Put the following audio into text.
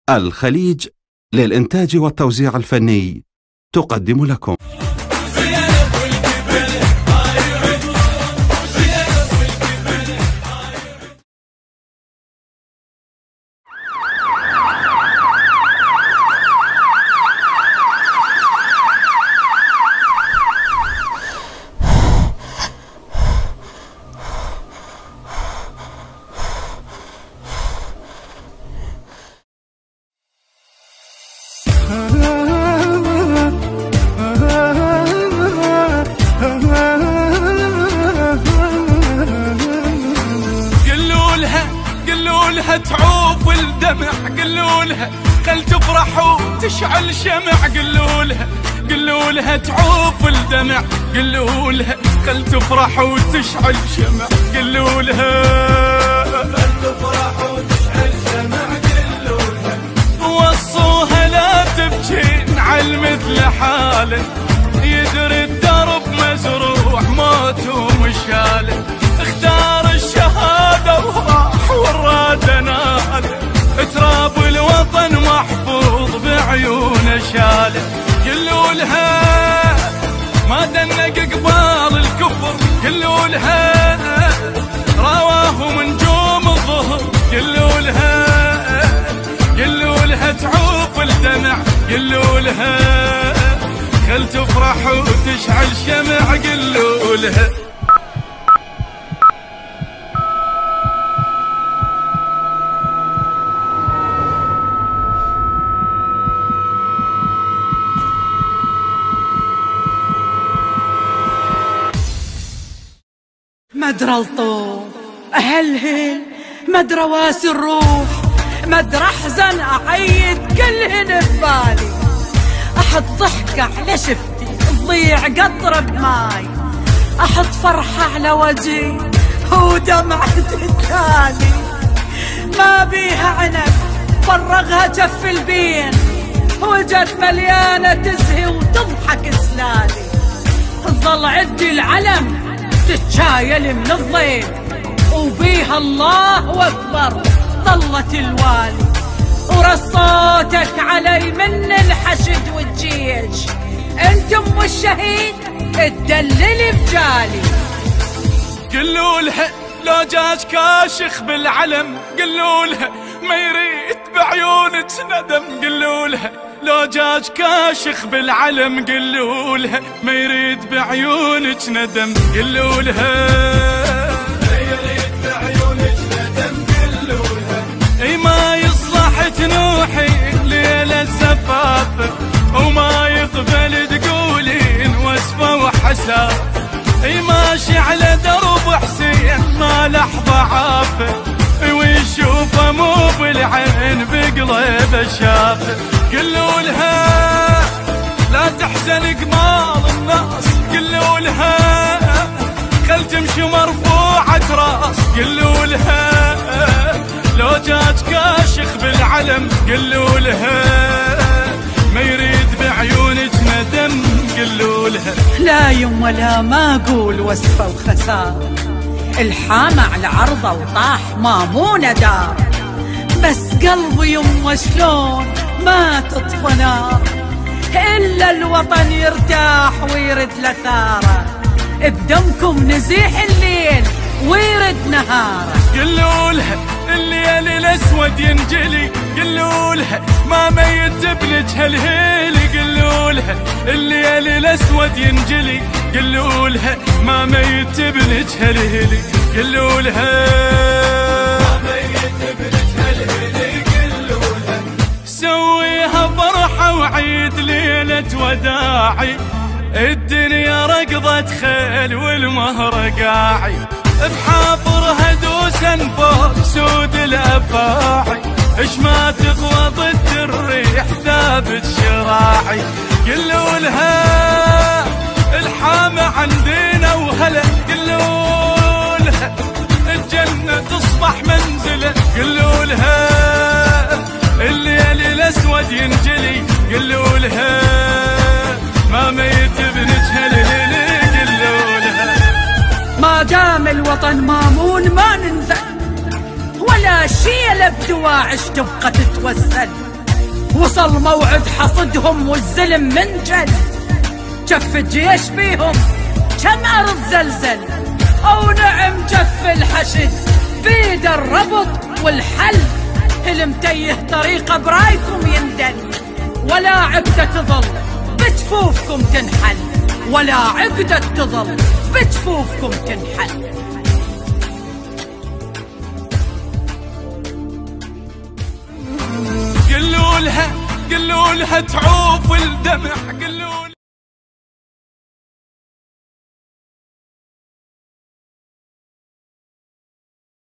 الخليج للإنتاج والتوزيع الفني تقدم لكم قلولها تعوف الدمع، قلولها خل تفرح وتشعل شمع، قلولها تعوف الدمع، قلولها خل تفرح وتشعل شمع، قلولها خل تفرح وتشعل شمع، قلولها وصوها لا تبكين على مثل حاله، يدري الدرب مزروع موت ومشاله، اختار الشهادة وراح والراد ناله، تراب الوطن محفوظ بعيون شاله، قلولها ما دنق قبال الكفر، قلولها رواه من جوم الظهر، قلولها تعوف الدمع، قلولها خل تفرح وتشعل شمع، قلولها مدرى الطوب أهلهن، مدرى واسي الروح، مدرى أحزن أعيد كلهن ببالي، أحط ضحكة على شفتي تضيع قطرة بماي، أحط فرحة على وجهي ودمعة تتالي، ما بيها عنب فرغها جف البين، وجت مليانة تزهي وتضحك سلالي، تظل عدي العلم تتشايل من الضيل، وبيها الله أكبر ظلت الوالي، ورصوتك علي من الحشد والجيش، انت ام الشهيد تدللي بجالي، قلولها لو جاج كاشخ بالعلم، قلولها ما يريد بعيونك ندم، قلولها لو جاج كاشخ بالعلم، قلولها ما يريد بعيونك ندم، قلولها ما يريد بعيونك ندم، قلولها اي ما يصلح تنوحي ليلة زفافه، وما يقبل تقولين وصفه وحسافه، اي ماشي على درب حسين ما لحظة عافه، ويشوفه مو بالعين بقلبه شافه، قلولها لا تحزن قمال الناس، قلولها خل تمشي مرفوعة راس، قلولها لو جاج كاشخ بالعلم، قلولها ما يريد بعيونك ندم، قلولها لا يما لا ما اقول وصفة وخسارة، الحامة على عرضه وطاح مامونة دار، بس قلبي يما شلون ما تطفى نار، إلا الوطن يرتاح ويرد لثاره، بدمكم نزيح الليل ويرد نهاره، قلولها الليل الأسود ينجلي، قلولها ما ميت بلجها الهيلي، قلولها الليل الأسود ينجلي، قلولها ما ميت بلجها الهيلي، قلولها ما ميت بلجها الهيلي، قلولها سويها فرحة وعيد ليلة وداعي، الدنيا رقضت خيل والمهر قاعي، بحافرها دوسا فوق سود الافاعي، اش ما تقوى ضد الريح ثابت شراعي، قلولها الحامة عندنا وهلا، قلولها الجنة تصبح منزله، قلولها الليل الاسود ينجلي، قلولها ما ميت بنجها الليل، قلولها ما دام الوطن مامون ما ننزل، ولا شي له بدواعش تبقى تتوسل، وصل موعد حصدهم والزلم منجل. جف الجيش بيهم كم أرض زلزل، أو نعم جف الحشد بيد الربط والحل. المتيه طريقه برايكم يندل، ولا عقدة تظل بجفوفكم تنحل، ولا عقدة تظل بجفوفكم تنحل. قلوا لها تعوف الدمع.